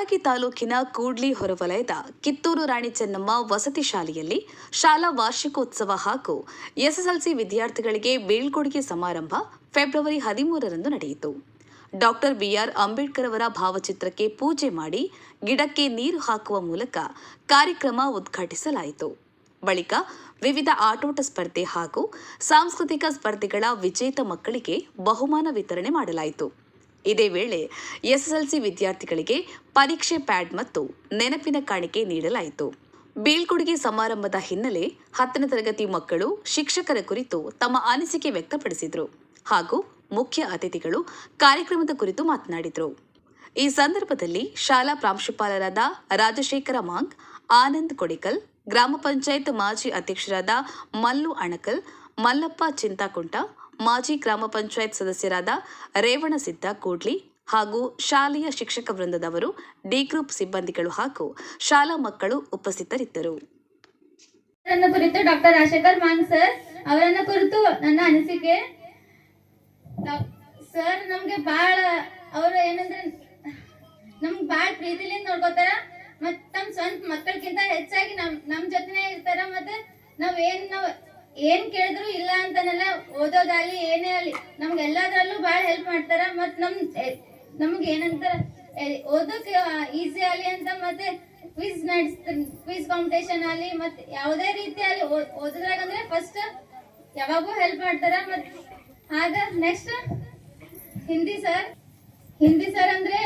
ಕಾರವಾರ ತಾಲೂಕಿನ ಕೂಡ್ಲಿ ಹೊರವಲಯದ ಕಿತ್ತೂರು ರಾಣಿ ಚೆನ್ನಮ್ಮ ವಸತಿ ಶಾಲೆಯಲ್ಲಿ ಶಾಲಾ ವಾರ್ಷಿಕೋತ್ಸವ ಹಾಗೂ ಎಸ್ಎಸ್ಎಲ್ಸಿ ವಿದ್ಯಾರ್ಥಿಗಳಿಗೆ ಬೀಳ್ಕೊಡುಗೆ ಸಮಾರಂಭ ಫೆಬ್ರವರಿ 13ರಂದು ನಡೆಯಿತು. ಡಾಕ್ಟರ್ ಬಿಆರ್ ಅಂಬೇಡ್ಕರ್ ಅವರ ಭಾವಚಿತ್ರಕ್ಕೆ ಪೂಜೆ ಮಾಡಿ ಗಿಡಕ್ಕೆ ನೀರು ಹಾಕುವ ಮೂಲಕ ಕಾರ್ಯಕ್ರಮ ಉದ್ಘಾಟಿಸಲಾಯಿತು. ಬಳಿಕ ವಿವಿಧ ಆಟೋಟ ಸ್ಪರ್ಧೆ ಹಾಗೂ ಸಾಂಸ್ಕೃತಿಕ ಸ್ಪರ್ಧೆಗಳ ವಿಜೇತ ಮಕ್ಕಳಿಗೆ ಬಹುಮಾನ ವಿತರಣೆ ಮಾಡಲಾಯಿತು. ಇದೇ ವೇಳೆ ಎಸ್ಎಸ್ಎಲ್ಸಿ ವಿದ್ಯಾರ್ಥಿಗಳಿಗೆ ಪರೀಕ್ಷೆ ಪ್ಯಾಡ್ ಮತ್ತು ನೆನಪಿನ ಕಾಣಿಕೆ ನೀಡಲಾಯಿತು. ಬೀಳ್ಕೊಡುಗೆ ಸಮಾರಂಭದ ಹಿನ್ನೆಲೆ 10ನೇ ತರಗತಿ ಮಕ್ಕಳು ಶಿಕ್ಷಕರ ಕುರಿತು ತಮ್ಮ ಅನಿಸಿಕೆ ವ್ಯಕ್ತಪಡಿಸಿದರು ಹಾಗೂ ಮುಖ್ಯ ಅತಿಥಿಗಳು ಕಾರ್ಯಕ್ರಮದ ಕುರಿತು ಮಾತನಾಡಿದರು. ಈ ಸಂದರ್ಭದಲ್ಲಿ ಶಾಲಾ ಪ್ರಾಂಶುಪಾಲರಾದ ರಾಜಶೇಖರ ಮಾಂಗ್, ಆನಂದ್ ಕೊಡಿಕಲ್, ಗ್ರಾಮ ಪಂಚಾಯತ್ ಮಾಜಿ ಅಧ್ಯಕ್ಷರಾದ ಮಲ್ಲು ಅಣಕಲ್, ಮಲ್ಲಪ್ಪ ಚಿಂತಾಕುಂಟ, ಮಾಜಿ ಗ್ರಾಮ ಪಂಚಾಯತ್ ಸದಸ್ಯರಾದ ರೇವಣಸಿದ್ದ ಕೂಡ್ಲಿ ಹಾಗೂ ಶಾಲೆಯ ಶಿಕ್ಷಕ ವೃಂದದವರು, ಡಿ ಗ್ರೂಪ್ ಸಿಬ್ಬಂದಿಗಳು ಹಾಗೂ ಶಾಲಾ ಮಕ್ಕಳು ಉಪಸ್ಥಿತರಿದ್ದರು. ಕುರಿತು ಡಾಕ್ಟರ್ ರಾಜಶೇಖರ್ ಮಾಂಗ್ ಸರ್ ಅವರನ್ನ ಕುರಿತು ನನ್ನ ಅನಿಸಿಕೆ. ಸರ್ ನಮ್ಗೆ ಬಾಳ ಅವರು ಏನಂದ್ರೆ ನಮ್ಗೆ ಬಾಳ ಪ್ರೀತಿಲಿಂದ ನೋಡ್ಕೋತಾರ. ಮತ್ ತಮ್ಮ ಸ್ವಂತ ಮಕ್ಕಳಕ್ಕಿಂತ ಹೆಚ್ಚಾಗಿ ನಮ್ ಜೊತೆನೆ ಇರ್ತಾರ. ಮತ್ತೆ ನಾವ್ ಏನ್ ಕೇಳಿದ್ರು ಇಲ್ಲ ಅಂತನೆಲ್ಲ ಓದೋದಾಗ್ಲಿ ಏನೇ ಅಲ್ಲಿ ನಮ್ಗೆಲ್ಲದ್ರಲ್ಲೂ ಬಾಳ ಹೆಲ್ಪ್ ಮಾಡ್ತಾರ. ಮತ್ ನಮ್ಗೆ ಏನಂತಾರ ಓದೋಕೆ ಈಸಿ ಆಗಲಿ ಅಂತ ಮತ್ತೆ ಕ್ವಿಜ್ ಕಾಂಪಿಟೇಷನ್ ಅಲ್ಲಿ ಮತ್ತೆ ಯಾವುದೇ ರೀತಿ ಅಲ್ಲಿ ಓದೋದ್ರಾಗ ಅಂದ್ರೆ ಫಸ್ಟ್ ಯಾವಾಗೂ ಹೆಲ್ಪ್ ಮಾಡ್ತಾರ. ಮತ್ ಆಗ ನೆಕ್ಸ್ಟ್ ಹಿಂದಿ ಸರ್ ಅಂದ್ರೆ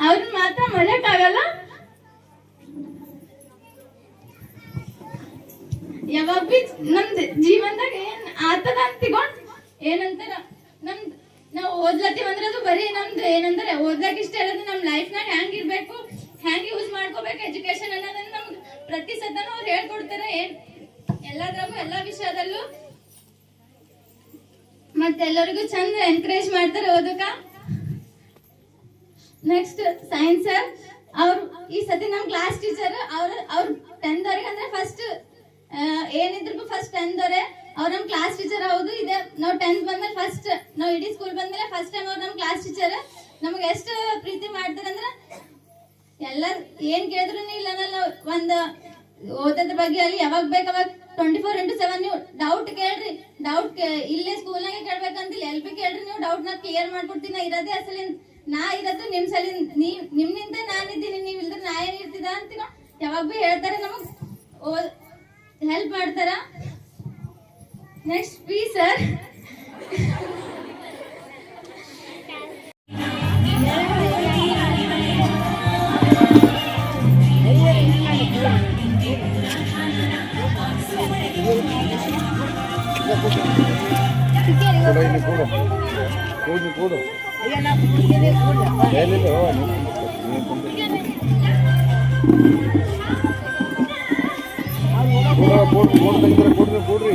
ಅವ್ರನ್ನ ಮಾತ್ರ ಮರೆಯಕ್ಕಾಗಲ್ಲ. ಯಾವಾಗ ಬಿ ನಮ್ದು ಜೀವನದಾಗ ಏನ್ ಆತದ ಅಂತ ತಿಗೊಂಡ್ ಏನಂತಾರ ನಾವ್ ಓದ್ಲತ್ತೀವಿ ಅಂದ್ರೆ ಅದು ಬರೀ ನಮ್ದು ಏನಂದ್ರೆ ಓದ್ಲಕ್ ಇಷ್ಟ ಹೇಳೋದು ನಮ್ ಲೈಫ್ ನಾಗ ಹೆಂಗ್ ಇರ್ಬೇಕು, ಹೆಂಗ್ ಯೂಸ್ ಮಾಡ್ಕೋಬೇಕು ಎಜುಕೇಶನ್ ಅನ್ನೋದನ್ನ ನಮ್ಗೆ ಪ್ರತಿ ಸತನೂ ಅವ್ರು ಹೇಳ್ಕೊಡ್ತಾರೆ. ಎಲ್ಲದ್ರಾಗೂ ಎಲ್ಲಾ ವಿಷಯದಲ್ಲೂ ಮತ್ತೆಲ್ಲರಿಗೂ ಚಂದ ಎನ್ಕರೇಜ್ ಮಾಡ್ತಾರೆ ಓದಕ. ನೆಕ್ಸ್ಟ್ ಸೈನ್ಸ್ ಸರ್ ಅವ್ರು ಈ ಸತಿ ನಮ್ ಕ್ಲಾಸ್ ಟೀಚರ್ ಅವ್ರು 10th ವರೆಗೆ ಅಂದ್ರೆ ಫಸ್ಟ್ ಏನಿದ್ರು ಫಸ್ಟ್ 10th ವರೆ ಅವ್ರ ನಮ್ ಕ್ಲಾಸ್ ಟೀಚರ್. ಹೌದು, ಇದೆ ನಾವು 10th ಬಂದ್ಮೇಲೆ ಫಸ್ಟ್ ನಾವು ಇಡೀ ಸ್ಕೂಲ್ ಬಂದ್ಮೇಲೆ ಫಸ್ಟ್ ಟೈಮ್ ಅವ್ರು ನಮ್ ಕ್ಲಾಸ್ ಟೀಚರ್. ನಮ್ಗೆ ಎಷ್ಟು ಪ್ರೀತಿ ಮಾಡ್ತಾರೆ ಅಂದ್ರೆ ಎಲ್ಲ ಏನ್ ಕೇಳಿದ್ರು ಇಲ್ಲ ಒಂದ್ ಓದೋದ್ರ ಬಗ್ಗೆ ಅಲ್ಲಿ ಯಾವಾಗ ಬೇಕಾವಾಗ 24x7 ನೀವು ಡೌಟ್ ಕೇಳ್ರಿ. ಡೌಟ್ ಇಲ್ಲೇ ಸ್ಕೂಲ್ನಾಗೆ ಕೇಳ್ಬೇಕಂತಿಲ್ಲ, ಎಲ್ ಬಿ ಕೇಳ್ರಿ, ನೀವು ಡೌಟ್ ನ ಕ್ಲಿಯರ್ ಮಾಡ್ಕೊಡ್ತೀನಿ. ನಾ ಇರೋದೇ ಅಸಲಿ ನಾ ಇರೋದು ನಿಮ್ ಸಲಿ ನಿಮ್ನಿಂದ ನಾನಿದ್ದೀನಿ, ನೀವ್ ಇಲ್ದ್ರೆ ನಾ ಏನ್ ಇರ್ತಿದ ಅಂತ ಯಾವಾಗ ಬಿ ಹೇಳ್ತಾರೆ, ನಮಗ್ ಹೆಲ್ಪ್ ಮಾಡ್ತಾರ. ನೆಕ್ಸ್ಟ್ ಪಿ ಸರ್ ಕೊಡ್ರಿ